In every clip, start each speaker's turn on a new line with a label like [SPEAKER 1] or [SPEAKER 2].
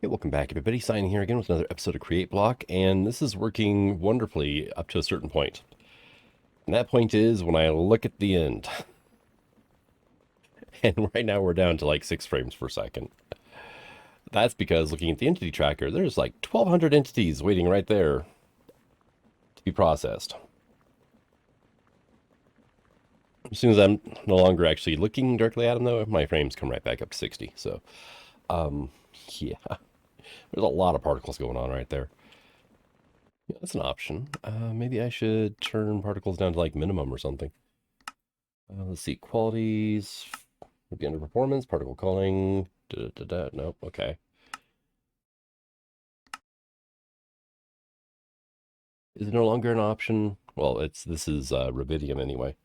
[SPEAKER 1] Hey, welcome back, everybody. Signing here again with another episode of Create Block, and this is working wonderfully up to a certain point. And that point is when I look at the end. And right now we're down to like 6 frames per second. That's because looking at the entity tracker, there's like 1,200 entities waiting right there to be processed. As soon as I'm no longer actually looking directly at them, though, my frames come right back up to 60. So, yeah, there's a lot of particles going on right there. Yeah, that's an option. Maybe I should turn particles down to like minimum or something. Let's see, qualities, maybe under performance, particle culling, nope, okay. Is it no longer an option? Well, this is rubidium anyway.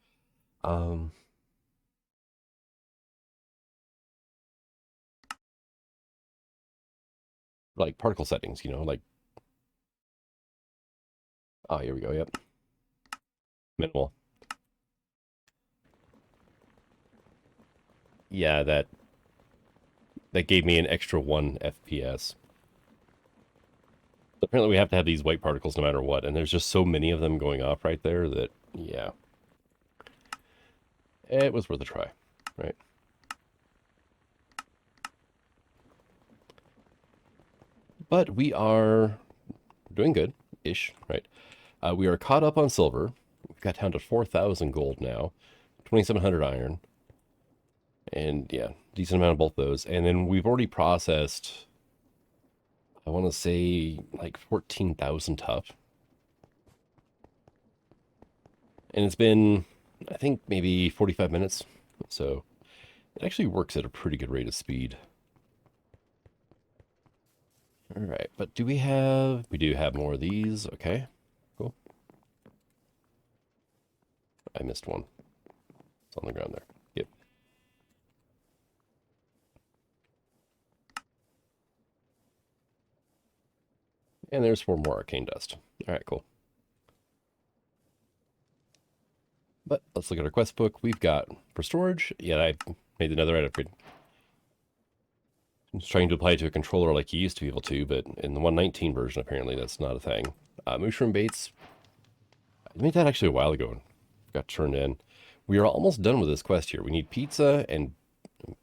[SPEAKER 1] Um, like particle settings, like, oh, here we go, yep. Minimal. Yeah, that gave me an extra 1 FPS. Apparently we have to have these white particles no matter what, and there's just so many of them going off right there that, yeah. It was worth a try, right? But we are doing good-ish, right? We are caught up on silver. We've got down to 4,000 gold now, 2,700 iron, and yeah, decent amount of both those. And then we've already processed, I want to say, like 14,000 tough. And it's been, I think, maybe 45 minutes. So it actually works at a pretty good rate of speed. All right, but we do have more of these. Okay, cool. I missed one. It's on the ground there. Yep. And there's 4 more arcane dust. All right, cool. But let's look at our quest book. We've got, for storage, yeah, I made another upgrade. I was trying to apply it to a controller like you used to be able to, but in the 119 version, apparently that's not a thing. Mushroom baits. I made that actually a while ago and got turned in. We are almost done with this quest here. We need pizza and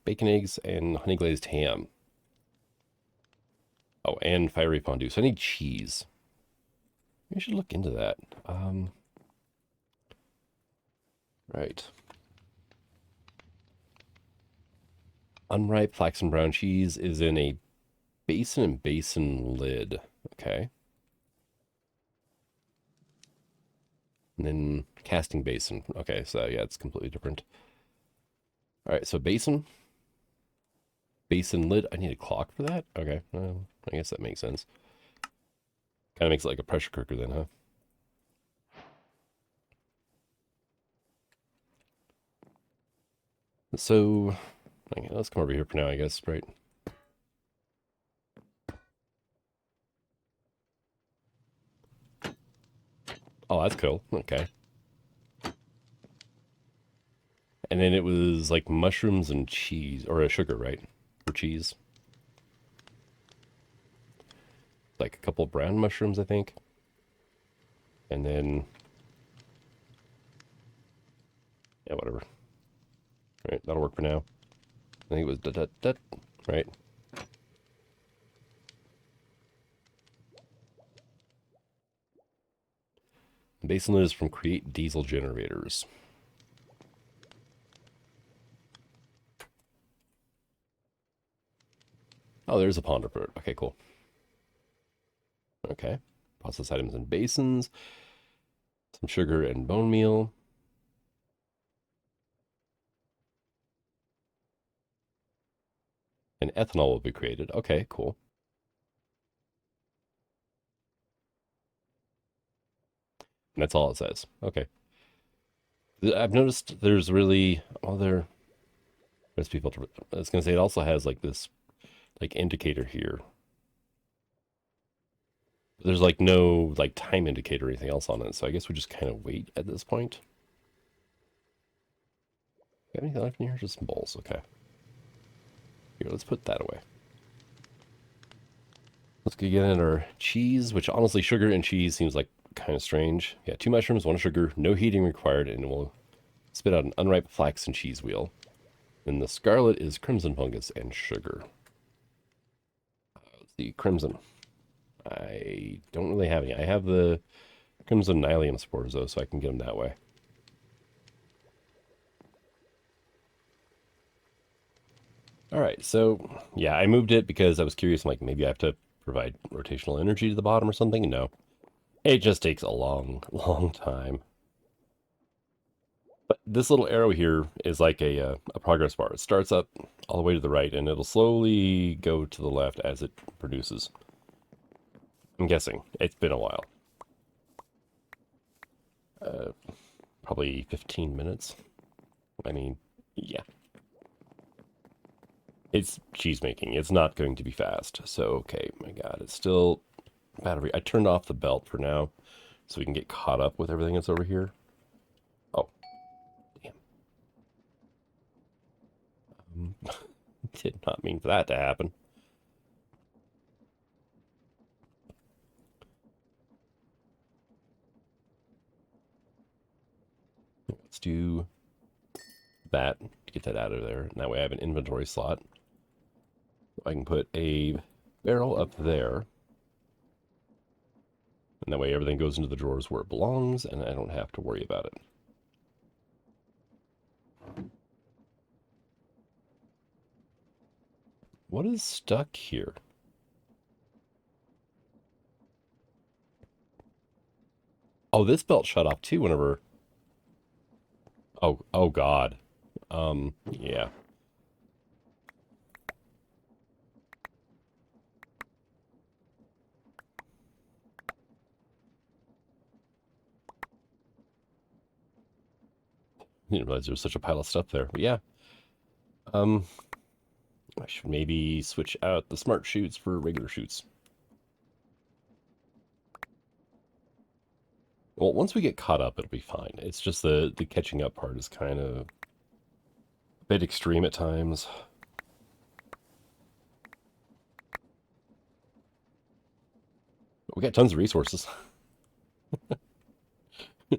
[SPEAKER 1] bacon eggs and honey glazed ham. Oh, and fiery fondue. So I need cheese. We should look into that. Right. Unripe flaxen brown cheese is in a basin and basin lid. Okay. And then casting basin. Okay, so yeah, it's completely different. All right, so basin lid. I need a clock for that? Okay, well, I guess that makes sense. Kind of makes it like a pressure cooker then, huh? So, okay, let's come over here for now, I guess, right? Oh, that's cool. Okay. And then it was like mushrooms and cheese, or a sugar, right? For cheese. Like a couple brown mushrooms, I think. And then, yeah, whatever. All right, that'll work for now. I think it was right? Basin lid is from Create Diesel Generators. Oh, there's a ponder for it. Okay, cool. Okay. Process items in basins. Some sugar and bone meal. And ethanol will be created. Okay, cool. And that's all it says. Okay. I've noticed there's really other recipe filter. I was going to say it also has like this like indicator here. There's like no like time indicator or anything else on it. So I guess we just kind of wait at this point. Got anything left in here? Just some bowls. Okay. Here, let's put that away. Let's get in our cheese, which honestly, sugar and cheese seems like kind of strange. Yeah, 2 mushrooms, 1 sugar, no heating required, and we'll spit out an unripe flax and cheese wheel. Then the scarlet is crimson fungus and sugar. The crimson. I don't really have any. I have the crimson nylium spores, though, so I can get them that way. All right, so yeah, I moved it because I was curious. I'm like, maybe I have to provide rotational energy to the bottom or something. No, it just takes a long, long time. But this little arrow here is like a progress bar. It starts up all the way to the right, and it'll slowly go to the left as it produces. I'm guessing. It's been a while. Probably 15 minutes. I mean, yeah. It's cheese making. It's not going to be fast. So, okay, my God, it's still battery. I turned off the belt for now so we can get caught up with everything that's over here. Oh, damn. Did not mean for that to happen. Let's do that to get that out of there. And that way I have an inventory slot. I can put a barrel up there. And that way everything goes into the drawers where it belongs, and I don't have to worry about it. What is stuck here? Oh, this belt shut off too whenever... Oh God. Yeah. I didn't realize there was such a pile of stuff there, but yeah. I should maybe switch out the smart chutes for regular chutes. Well, once we get caught up, it'll be fine. It's just the catching up part is kind of a bit extreme at times. We got tons of resources.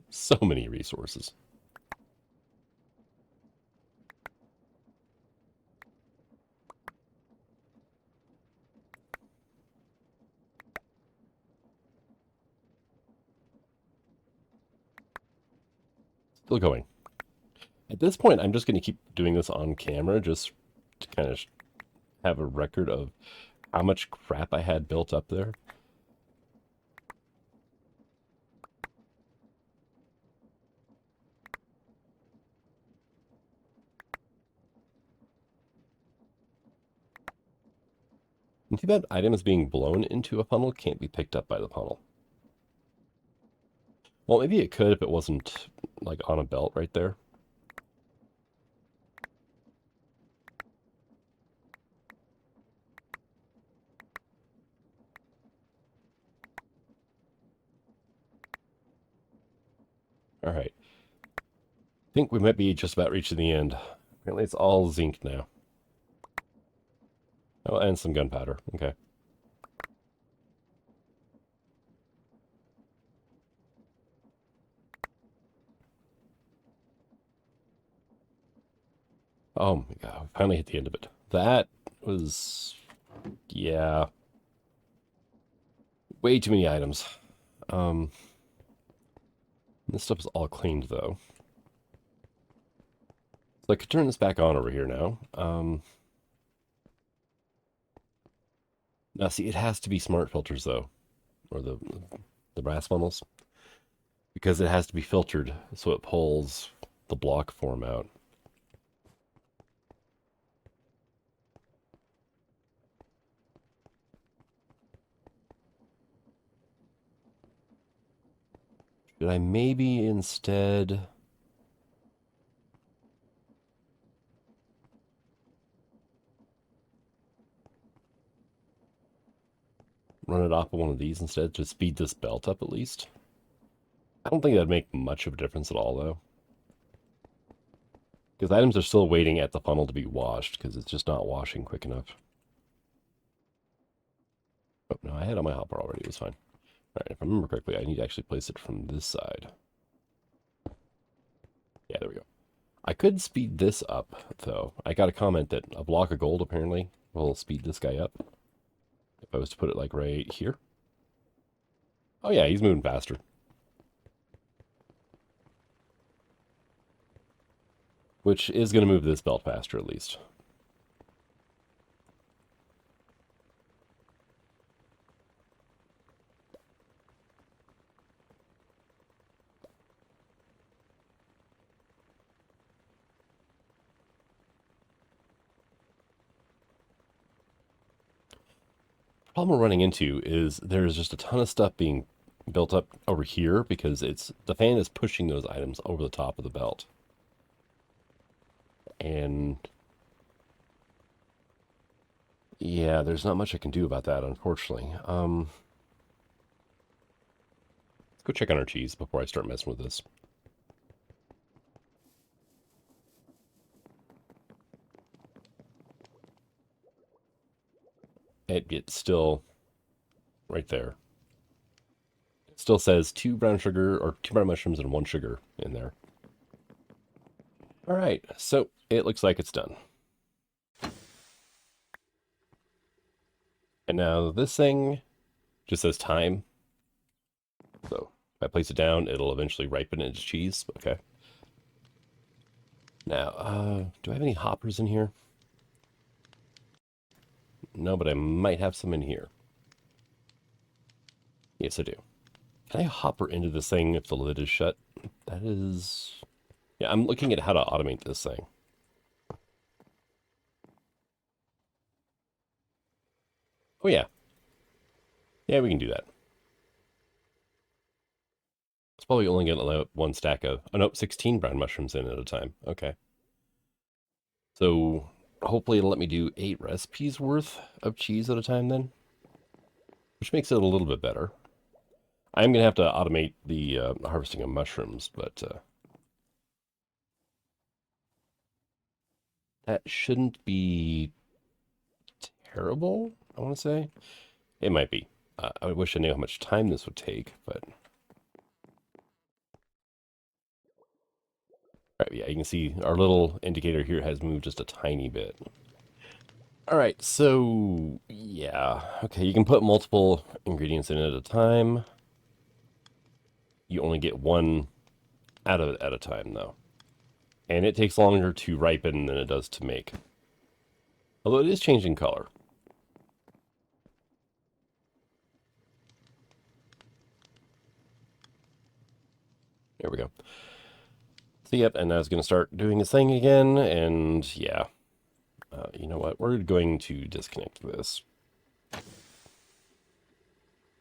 [SPEAKER 1] So many resources. Still going. At this point, I'm just going to keep doing this on camera just to kind of have a record of how much crap I had built up there. And too bad items being blown into a funnel can't be picked up by the funnel. Well, maybe it could if it wasn't like on a belt right there. All right. I think we might be just about reaching the end. Apparently it's all zinc now. Oh, and some gunpowder. Okay. Oh my God, we finally hit the end of it. That was, yeah, way too many items. This stuff is all cleaned though. So I could turn this back on over here now. Now see, it has to be smart filters though, or the brass funnels, because it has to be filtered so it pulls the block form out. Should I maybe instead... run it off of one of these instead to speed this belt up at least? I don't think that'd make much of a difference at all, though. Because items are still waiting at the funnel to be washed, because it's just not washing quick enough. Oh, no, I had on my hopper already. It was fine. All right, if I remember correctly, I need to actually place it from this side. Yeah, there we go. I could speed this up, though. I got a comment that a block of gold, apparently, will speed this guy up. If I was to put it, like, right here. Oh, yeah, he's moving faster. Which is going to move this belt faster, at least. Problem we're running into is there's just a ton of stuff being built up over here because the fan is pushing those items over the top of the belt. And yeah, there's not much I can do about that, unfortunately. Let's go check on our cheese before I start messing with this. It's still right there. It still says 2 brown sugar or 2 brown mushrooms and 1 sugar in there. All right, so it looks like it's done. And now this thing just says time. So if I place it down, it'll eventually ripen into cheese. Okay. Now, do I have any hoppers in here? No, but I might have some in here. Yes, I do. Can I hopper into this thing if the lid is shut? That is... Yeah, I'm looking at how to automate this thing. Oh, yeah. Yeah, we can do that. It's probably only going to allow 1 stack of... Oh, no, 16 brown mushrooms in at a time. Okay. So, hopefully it'll let me do 8 recipes worth of cheese at a time then. Which makes it a little bit better. I'm going to have to automate the harvesting of mushrooms, but... that shouldn't be terrible, I want to say. It might be. I wish I knew how much time this would take, but... All right, yeah, you can see our little indicator here has moved just a tiny bit. All right, so yeah. Okay, you can put multiple ingredients in at a time. You only get 1 out of it at a time, though. And it takes longer to ripen than it does to make. Although it is changing color. There we go. So yep, and now it's going to start doing its thing again, and yeah. You know what? We're going to disconnect this.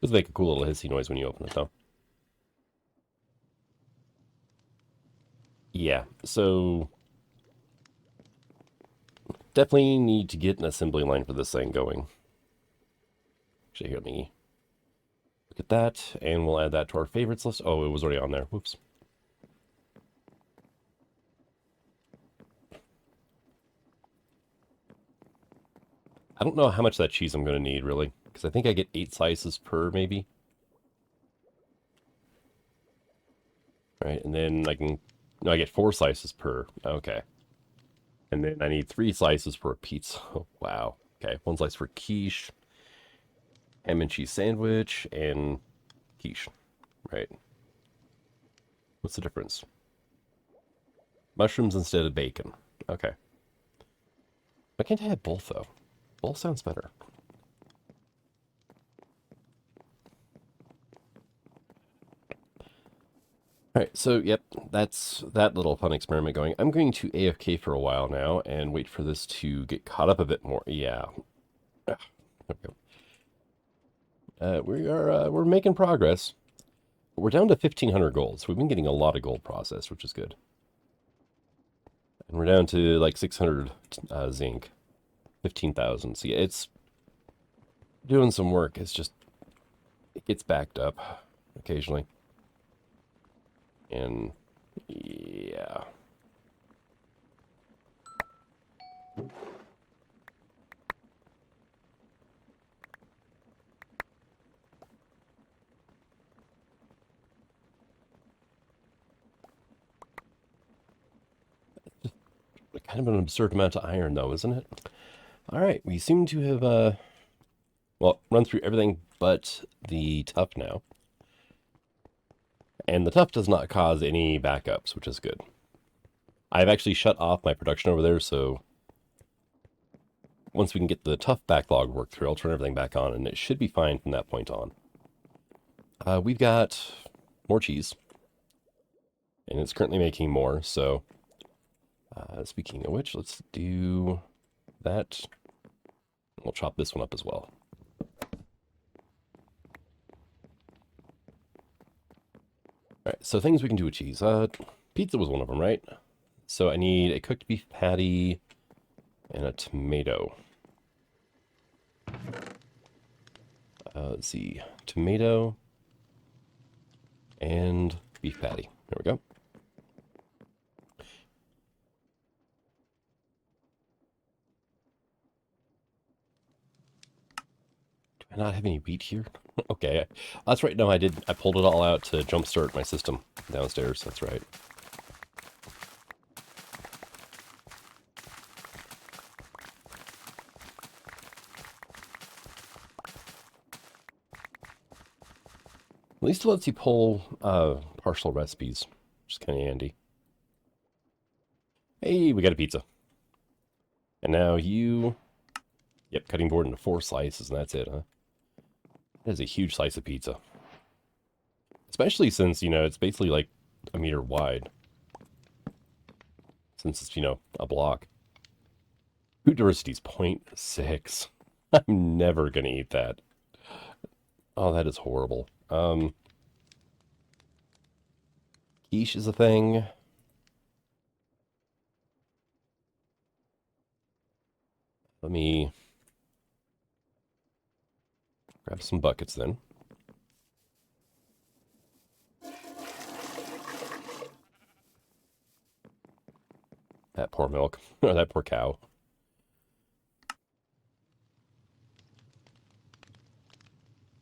[SPEAKER 1] Does make a cool little hissy noise when you open it, though. Yeah, so definitely need to get an assembly line for this thing going. Actually, here, let me look at that, and we'll add that to our favorites list. Oh, it was already on there. Whoops. I don't know how much of that cheese I'm going to need, really, because I think I get 8 slices per, maybe. Right, and then no, I get 4 slices per. Okay. And then I need 3 slices for a pizza. Oh, wow. Okay, 1 slice for quiche, ham and cheese sandwich, and quiche. Right. What's the difference? Mushrooms instead of bacon. Okay. Why can't I have both, though? Both sounds better. All right, so yep, that's that little fun experiment going. I'm going to AFK for a while now and wait for this to get caught up a bit more. Yeah. There we go. We're making progress. We're down to 1,500 gold, so we've been getting a lot of gold processed, which is good. And we're down to like 600 zinc, 15,000. So yeah, it's doing some work. It's just it gets backed up occasionally. And yeah. kind of an absurd amount of iron, though, isn't it? All right, we seem to have, well, run through everything but the tough now. And the tough does not cause any backups, which is good. I've actually shut off my production over there, so once we can get the tough backlog worked through, I'll turn everything back on, and it should be fine from that point on. We've got more cheese, and it's currently making more, so speaking of which, let's do that. We'll chop this one up as well. Alright, so things we can do with cheese. Pizza was one of them, right? So I need a cooked beef patty and a tomato. Let's see, tomato and beef patty. There we go. Do I not have any wheat here? Okay, that's right. No, I did. I pulled it all out to jumpstart my system downstairs. That's right. At least it lets you pull partial recipes, which is kind of handy. Hey, we got a pizza. And now you... Yep, cutting board into 4 slices, and that's it, huh? That is a huge slice of pizza. Especially since, you know, it's basically like a meter wide. Since it's, you know, a block. Food diversity is 0.6. I'm never going to eat that. Oh, that is horrible. Quiche is a thing. Let me grab some buckets then. That poor milk. Or that poor cow.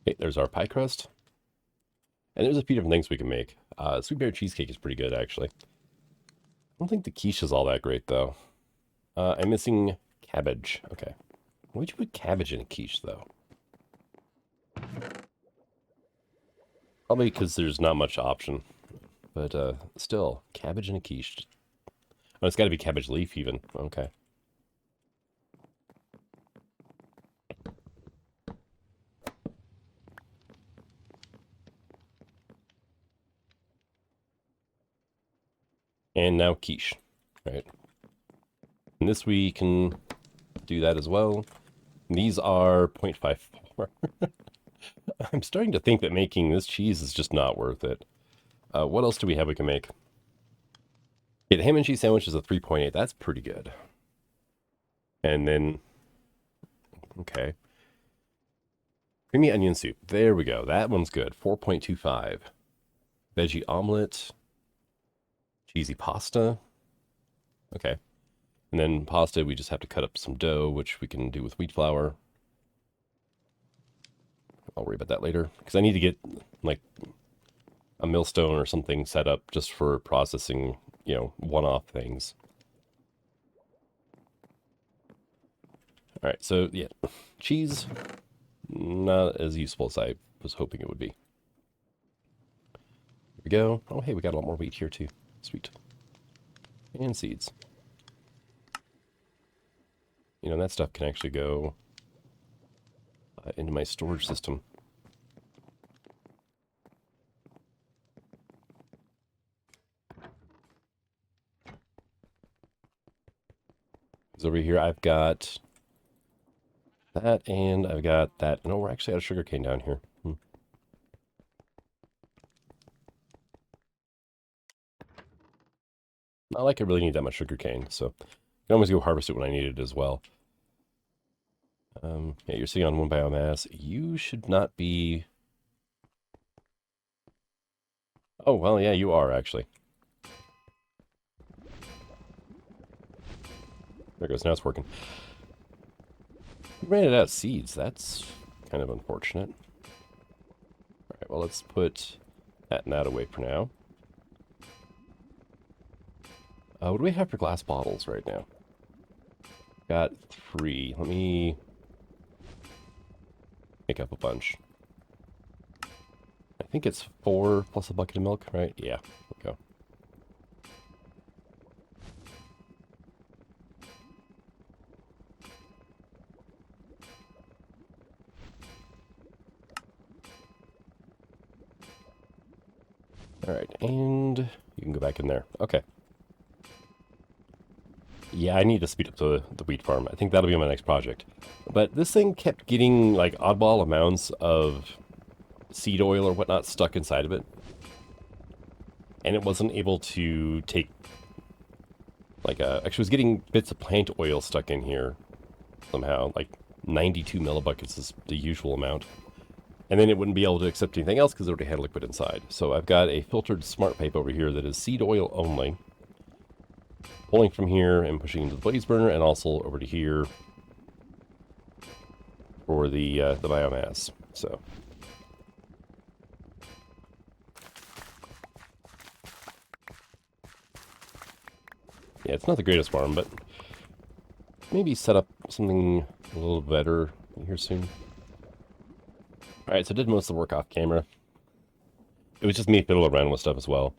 [SPEAKER 1] Okay, there's our pie crust. And there's a few different things we can make. Sweet berry cheesecake is pretty good, actually. I don't think the quiche is all that great, though. I'm missing cabbage. Okay. Why would you put cabbage in a quiche, though? Probably because there's not much option. But still, cabbage in a quiche. Oh, it's got to be cabbage leaf, even. Okay. And now quiche, right? And this we can do that as well. And these are 0.54. I'm starting to think that making this cheese is just not worth it. What else do we have we can make? Yeah, the ham and cheese sandwich is a 3.8. That's pretty good. And then, okay. Creamy onion soup. There we go. That one's good. 4.25. Veggie omelet. Cheesy pasta. Okay. And then pasta, we just have to cut up some dough, which we can do with wheat flour. I'll worry about that later. Because I need to get, like, a millstone or something set up just for processing, you know, one-off things. Alright, so, yeah. Cheese, not as useful as I was hoping it would be. Here we go. Oh, hey, we got a lot more wheat here, too. Sweet. And seeds. You know, that stuff can actually go into my storage system. Because over here I've got that and I've got that. No, we're actually out of sugarcane down here. Not like I really need that much sugarcane, so I can always go harvest it when I need it as well. Yeah, you're sitting on 1 biomass. You should not be... Oh, well, yeah, you are, actually. There it goes. Now it's working. We ran it out of seeds. That's kind of unfortunate. Alright, well, let's put that and that away for now. What do we have for glass bottles right now? Got 3. Let me make up a bunch. I think it's 4 plus a bucket of milk, right? Yeah, there we go. Alright, and you can go back in there. Okay. Yeah, I need to speed up the wheat farm. I think that'll be my next project. But this thing kept getting, like, oddball amounts of seed oil or whatnot stuck inside of it. And it wasn't able to take, like, actually it was getting bits of plant oil stuck in here somehow. Like, 92 millibuckets is the usual amount. And then it wouldn't be able to accept anything else because it already had liquid inside. So I've got a filtered smart pipe over here that is seed oil only. Pulling from here and pushing into the blaze burner, and also over to here for the biomass. So yeah, it's not the greatest farm, but maybe set up something a little better here soon. All right, so I did most of the work off camera. It was just me fiddling around with stuff as well.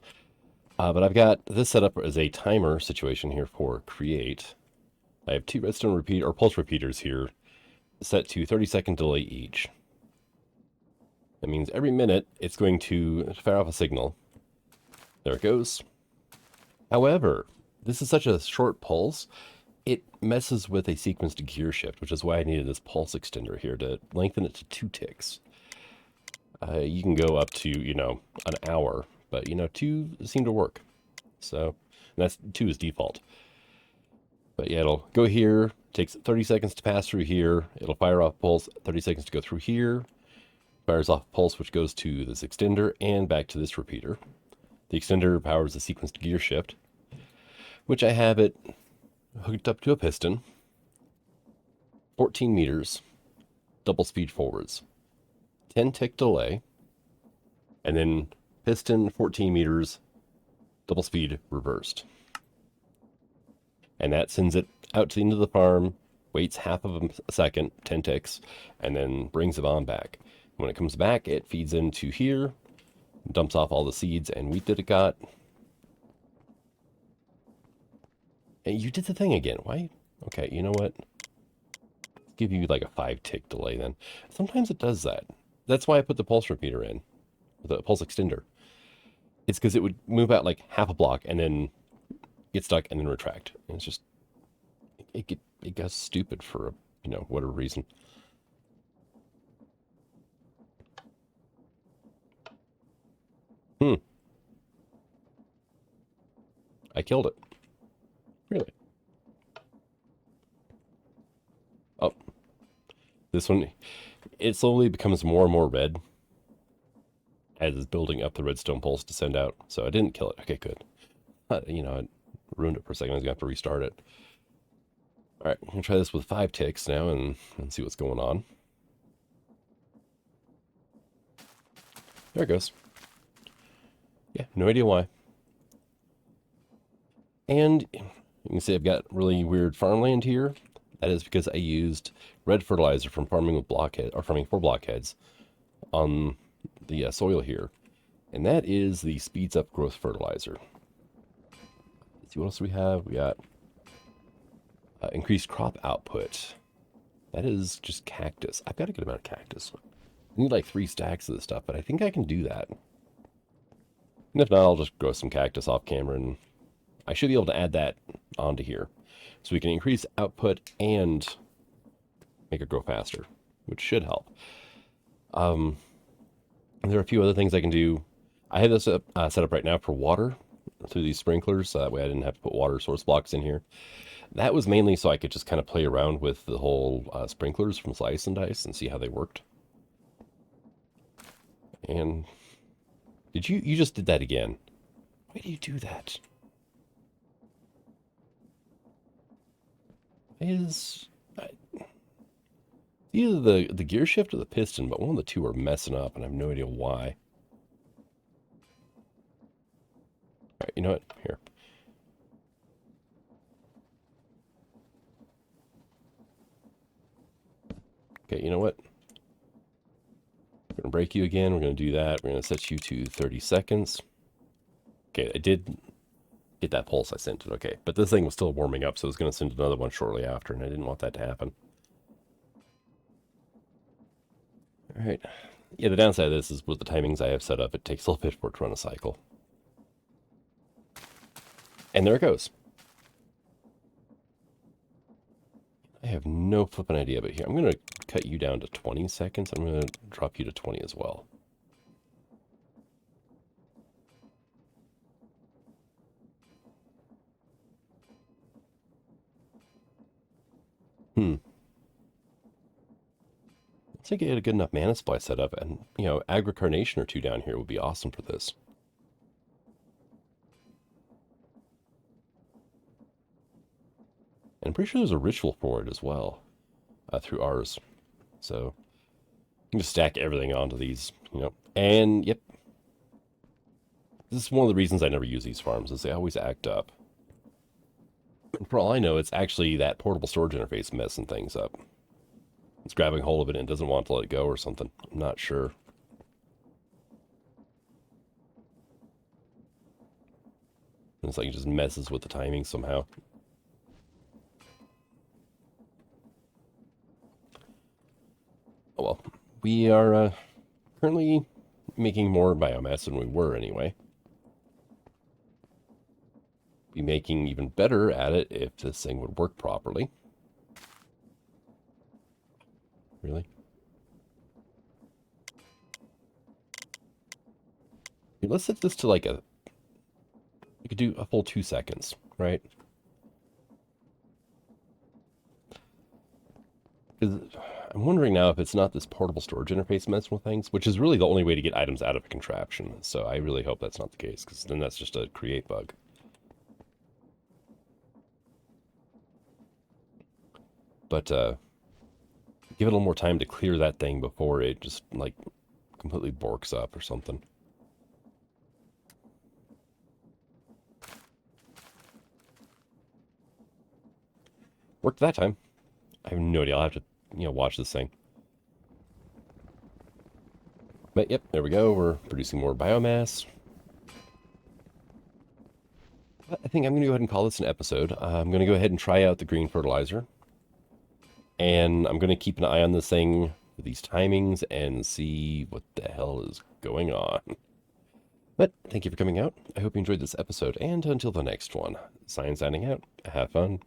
[SPEAKER 1] But I've got this set up as a timer situation here for create. I have 2 redstone repeat or pulse repeaters here set to 30-second delay each. That means every minute it's going to fire off a signal. There it goes. However, this is such a short pulse, it messes with a sequenced gear shift, which is why I needed this pulse extender here to lengthen it to 2 ticks. You can go up to, an hour, but, 2 seem to work. So, that's 2 is default. But yeah, it'll go here, takes 30 seconds to pass through here, it'll fire off pulse, 30 seconds to go through here, fires off pulse, which goes to this extender and back to this repeater. The extender powers the sequenced gear shift, which I have it hooked up to a piston, 14 meters, double speed forwards, 10 tick delay, and then piston 14 meters, double speed reversed. And that sends it out to the end of the farm, waits half of a second, 10 ticks, and then brings it on back. When it comes back, it feeds into here, dumps off all the seeds and wheat that it got. And you did the thing again. Why? Okay, you know what? Give you like a 5-tick delay then. Sometimes it does that. That's why I put the pulse repeater in, the pulse extender. It's because it would move out like half a block and then get stuck and then retract. And it's just, it got stupid for, whatever reason. I killed it. Really? Oh, this one, it slowly becomes more and more red as it's building up the redstone pulse to send out. So I didn't kill it. Okay, good. I ruined it for a second. I was going to have to restart it. All right, I'm going to try this with 5 ticks now and see what's going on. There it goes. Yeah, no idea why. And you can see I've got really weird farmland here. That is because I used red fertilizer from farming with blockhead or farming for blockheads on the soil here, and that is the speeds up growth fertilizer. Let's see what else we have. We got increased crop output. That is just cactus. I've got a good amount of cactus. I need like 3 stacks of this stuff, but I think I can do that. And if not, I'll just grow some cactus off camera, and I should be able to add that onto here. So we can increase output and make it grow faster, which should help. There are a few other things I can do. I have this set up right now for water through these sprinklers, so that way I didn't have to put water source blocks in here. That was mainly so I could just kind of play around with the whole sprinklers from Slice and Dice and see how they worked. And you just did that again. Why do you do that? Is either the gear shift or the piston, but one of the two are messing up, and I have no idea why. All right, you know what? Here. Okay, you know what? We're going to break you again. We're going to do that. We're going to set you to 30 seconds. Okay, I did get that pulse I sent it. Okay, but this thing was still warming up, so I was going to send another one shortly after, and I didn't want that to happen. All right. Yeah, the downside of this is with the timings I have set up, it takes a little bit for it to run a cycle. And there it goes. I have no flipping idea, but here, I'm going to cut you down to 20 seconds. I'm going to drop you to 20 as well. Looks like I had a good enough mana supply set up, and, you know, Agricarnation or two down here would be awesome for this. And I'm pretty sure there's a ritual for it as well, through ours. So, you can just stack everything onto these, you know. And, yep. This is one of the reasons I never use these farms, is they always act up. And for all I know, it's actually that portable storage interface messing things up. It's grabbing hold of it and doesn't want to let it go or something. I'm not sure. It's like it just messes with the timing somehow. Oh well. We are currently making more biomass than we were anyway. Be making even better at it if this thing would work properly. Really? Here, let's set this to like a... We could do a full 2 seconds, right? Because I'm wondering now if it's not this portable storage interface messing with things, which is really the only way to get items out of a contraption. So I really hope that's not the case, because then that's just a create bug. But give it a little more time to clear that thing before it just, like, completely borks up or something. Worked that time. I have no idea. I'll have to, you know, watch this thing. But yep, there we go. We're producing more biomass. But I think I'm going to go ahead and call this an episode. I'm going to go ahead and try out the green fertilizer. And I'm going to keep an eye on this thing with these timings and see what the hell is going on. But thank you for coming out. I hope you enjoyed this episode. And until the next one, Sign signing out. Have fun.